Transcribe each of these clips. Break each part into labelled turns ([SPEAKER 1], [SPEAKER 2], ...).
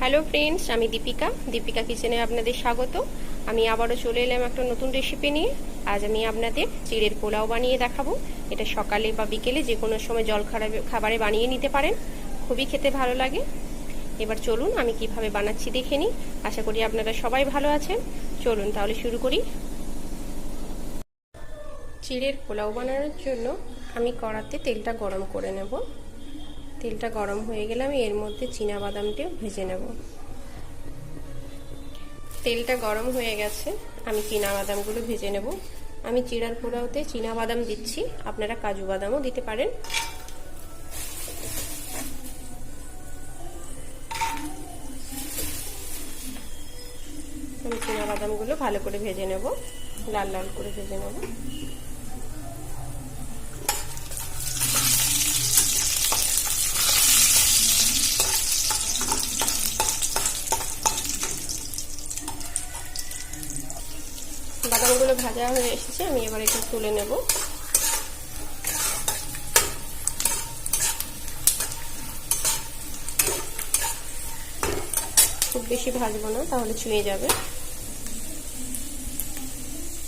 [SPEAKER 1] Hello friends, আমি দীপিকা কিচেনে আপনাদের স্বাগত। আমি আবারও চলে এলাম একটা নতুন রেসিপি নিয়ে। আজ আমি আপনাদের চিড়ের পোলাও বানিয়ে দেখাবো। এটা সকালে বা বিকেলে যে কোনো সময় জল খাবারে বানিয়ে নিতে পারেন, খুবই খেতে ভালো লাগে। এবার চলুন আমি কিভাবে বানাচ্ছি দেখে নিই। আশা করি আপনারা সবাই ভালো আছেন। চলুন তাহলে শুরু করি। চিড়ের পোলাও বানানোর জন্য আমি কড়াতে তেলটা গরম করে নেব। তেলটা গরম হয়ে গেলে আমি এর মধ্যে চীনাবাদামটিও ভেজে নেব। তেলটা গরম হয়ে গেছে, আমি চীনাবাদামগুলো ভেজে নেব। আমি চিড়ার পোলাওতে চীনাবাদাম দিচ্ছি, আপনারা কাজু বাদামও দিতে পারেন। আমি চীনাবাদামগুলো ভালো করে ভেজে নেব, লাল লাল করে ভেজে নেব। বাদামগুলো ভাজা হয়ে এসেছে, আমি এবার একটু তুলে নেব। খুব বেশি ভাজবো না, তাহলে ছুঁয়ে যাবে।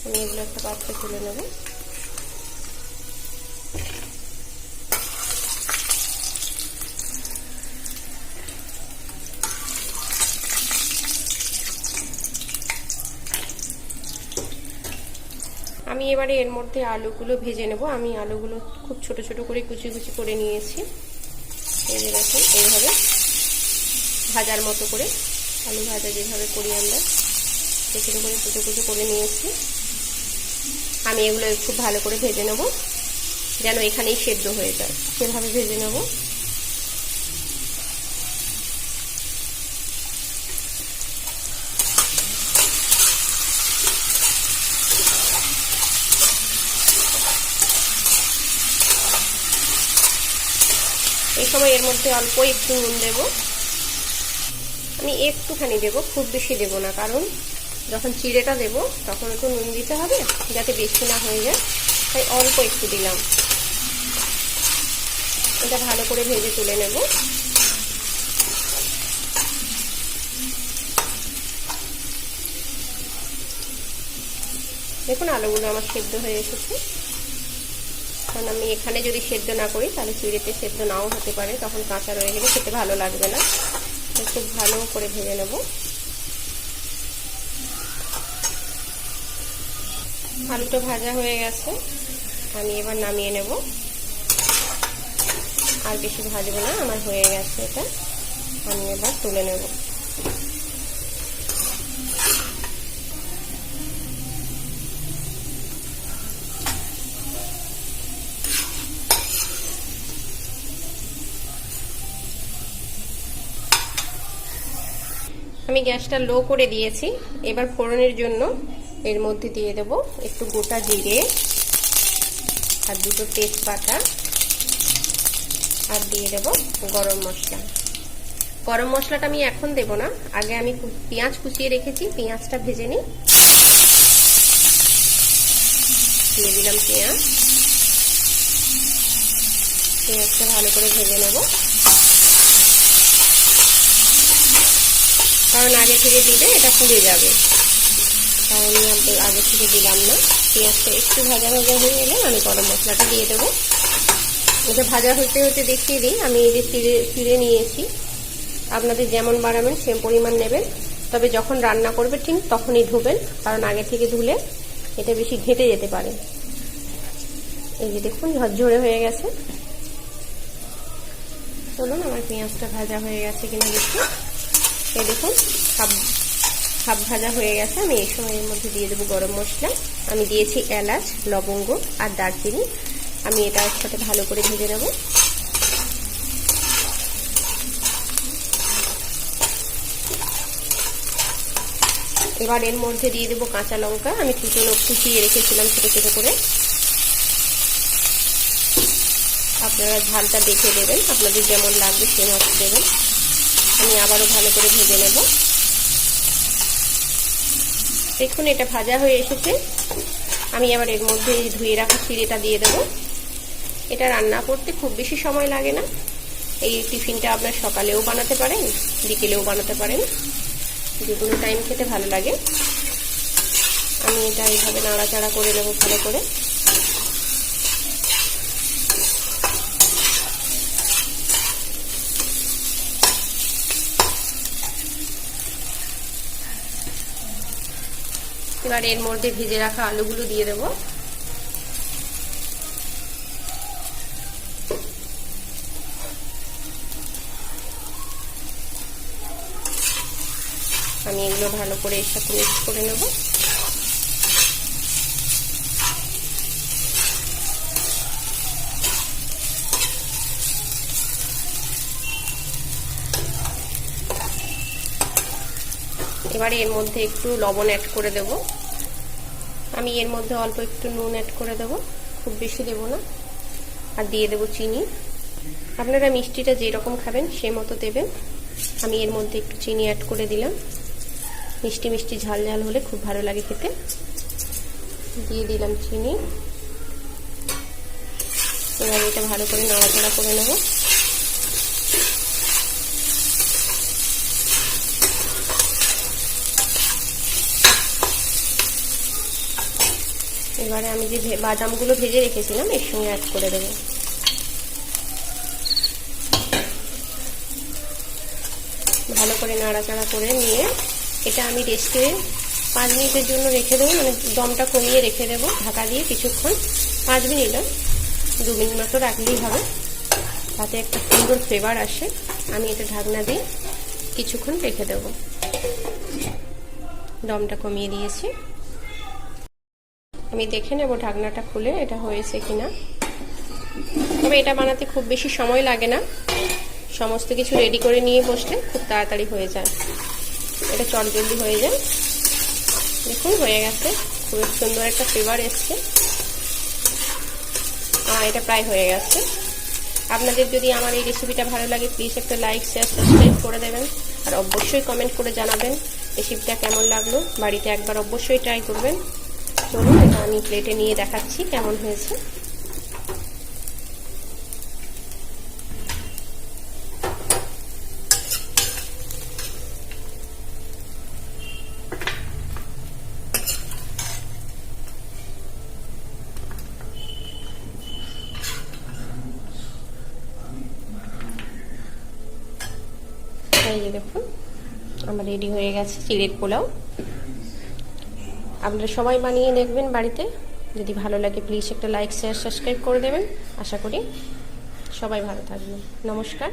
[SPEAKER 1] আমি এগুলো একটা পাত্রে তুলে নেব। আমি এবারে এর মধ্যে আলুগুলো ভেজে নেব। আমি আলুগুলো খুব ছোট ছোট করে কুচি কুচি করে নিয়েছি। এই যে দেখুন, এইভাবে ভাজার মতো করে, আলু ভাজা যেভাবে করি আমরা সেরকম করে কুচো কুচো করে নিয়েছি। আমি এগুলো খুব ভালো করে ভেজে নেব, যেন এখানেই সেদ্ধ হয়ে যায়, সেভাবে ভেজে নেব। এই সময় এর মধ্যে অল্প একটু নুন দেব। আমি একটুখানি দেব, খুব বেশি দেব না, কারণ যখন চিড়েটা দেব তখন একটু নুন দিতে হবে, যাতে বেশি না হয়ে যায়, তাই অল্প একটু দিলাম। এটা ভালো করে ভেজে তুলে নেব। দেখুন আলুগুলো আমার সেদ্ধ হয়ে এসেছে। কারণ আমি এখানে যদি সেদ্ধ না করি তাহলে চিড়েতে সেদ্ধ নাও হতে পারে, তখন কাঁচা রয়ে গেলে খেতে ভালো লাগবে না। খুব ভালো করে ভেজে নেব। আলুটা ভাজা হয়ে গেছে, আমি এবার নামিয়ে নেব। আর বেশি ভাজবো না, আমার হয়ে গেছে এটা। আমি এবার তুলে নেব। আমি গ্যাসটা লো করে দিয়েছি। এবার ফোড়নের জন্য এর মধ্যে দিয়ে দেব একটু গোটা জিরে আর দুটো তেজপাতা, আর দিয়ে দেব গরম মশলা। গরম মশলাটা আমি এখন দেব না, আগে আমি পেঁয়াজ কুচিয়ে রেখেছি, পেঁয়াজটা ভেজে নিই। দিয়ে দিলাম পেঁয়াজটা ভালো করে ভেজে নেব, কারণ আগে থেকে দিলে এটা পুড়ে যাবে, তাই আমি আগে থেকে দিলাম না। পেঁয়াজটা একটু ভাজা ভাজা হয়ে গেলে আমি গরম মশলাটা দিয়ে দেবো। এটা ভাজা হতে হতে দেখিয়ে দিই, আমি এই যে চিড়ে নিয়েছি, আপনাদের যেমন বানাবেন সেম পরিমাণ নেবেন, তবে যখন রান্না করবে ঠিক তখনই ধুবেন, কারণ আগে থেকে ধুলে এটা বেশি ঘেঁটে যেতে পারে। এই যে দেখুন ঝরঝরে হয়ে গেছে। চলুন আমার পেঁয়াজটা ভাজা হয়ে গেছে কিনা দেখুন। এই দেখুন হাফ ভাজা হয়ে গেছে। আমি এই সময়ের মধ্যে দিয়ে দেবো গরম মশলা। আমি দিয়েছি এলাচ, লবঙ্গ আর দারচিনি। আমি এটা একসাথে ভালো করে ভেজে নেব। এবার এর মধ্যে দিয়ে দেবো কাঁচা লঙ্কা। আমি কুচিয়ে রেখেছিলাম ছোট ছোট করে। আপনারা ঝালটা দেখে দেবেন, আপনাদের যেমন লাগবে সেই মতো দেবেন। আমি আবারও ভালো করে ভেজে নেব। দেখুন এটা ভাজা হয়ে এসেছে। আমি আবার এর মধ্যে ধুয়ে রাখা চিড়েটা দিয়ে দেব। এটা রান্না করতে খুব বেশি সময় লাগে না, এই টিফিনটা আপনার সকালেও বানাতে পারেন, বিকেলেও বানাতে পারেন, যে কোনো টাইম খেতে ভালো লাগে। আমি এটা এইভাবে নাড়াচাড়া করে নেব ভালো করে। এবার এর মধ্যে ভেজে রাখা আলুগুলো দিয়ে দেব। আমি এগুলো ভালো করে এর সাথে মিক্স করে নেব। এবারে এর মধ্যে একটু লবণ অ্যাড করে দেব। আমি এর মধ্যে অল্প একটু নুন অ্যাড করে দেব, খুব বেশি দেব না। আর দিয়ে দেব চিনি। আপনারা মিষ্টিটা যেরকম খাবেন সে মতো দেবেন। আমি এর মধ্যে একটু চিনি অ্যাড করে দিলাম। মিষ্টি মিষ্টি ঝাল ঝাল হলে খুব ভালো লাগে খেতে। দিয়ে দিলাম চিনি। এবার এটা ভালো করে নাড়াচাড়া করে নেব। এবারে আমি যে বাদামগুলো ভেজে রেখেছিলাম এর সঙ্গে অ্যাড করে দেব। ভালো করে নাড়াচাড়া করে নিয়ে এটা আমি রেস্টে 5 মিনিটের জন্য রেখে দেবো, মানে দমটা কমিয়ে রেখে দেবো ঢাকা দিয়ে কিছুক্ষণ। 5 মিনিট না, 2 মিনিট মতো রাখলেই হবে, তাতে একটা সুন্দর ফ্লেভার আসে। আমি এটা ঢাকনা দিয়ে কিছুক্ষণ রেখে দেব। দমটা কমিয়ে দিয়েছি। আমি দেখে নেব ঢাকনাটা খুলে এটা হয়েছে কিনা। তবে এটা বানাতে খুব বেশি সময় লাগে না, সমস্ত কিছু রেডি করে নিয়ে বসলে খুব তাড়াতাড়ি হয়ে যায়, এটা চটজলদি হয়ে যায়। দেখুন হয়ে গেছে, খুব সুন্দর একটা ফ্লেভার এসছে। এটা প্রায় হয়ে গেছে। আপনাদের যদি আমার এই রেসিপিটা ভালো লাগে প্লিজ একটা লাইক শেয়ার সাবস্ক্রাইব করে দেবেন। আর অবশ্যই কমেন্ট করে জানাবেন রেসিপিটা কেমন লাগলো। বাড়িতে একবার অবশ্যই ট্রাই করবেন। চলুন এটা আমি প্লেটে নিয়ে দেখাচ্ছি কেমন হয়েছে। এই যে দেখুন আমার রেডি হয়ে গেছে চিড়ের পোলাও। আপনারা সবাই বানিয়ে দেখবেন বাড়িতে। যদি ভালো লাগে প্লিজ একটা লাইক শেয়ার সাবস্ক্রাইব করে দেবেন। আশা করি সবাই ভালো থাকবেন। নমস্কার।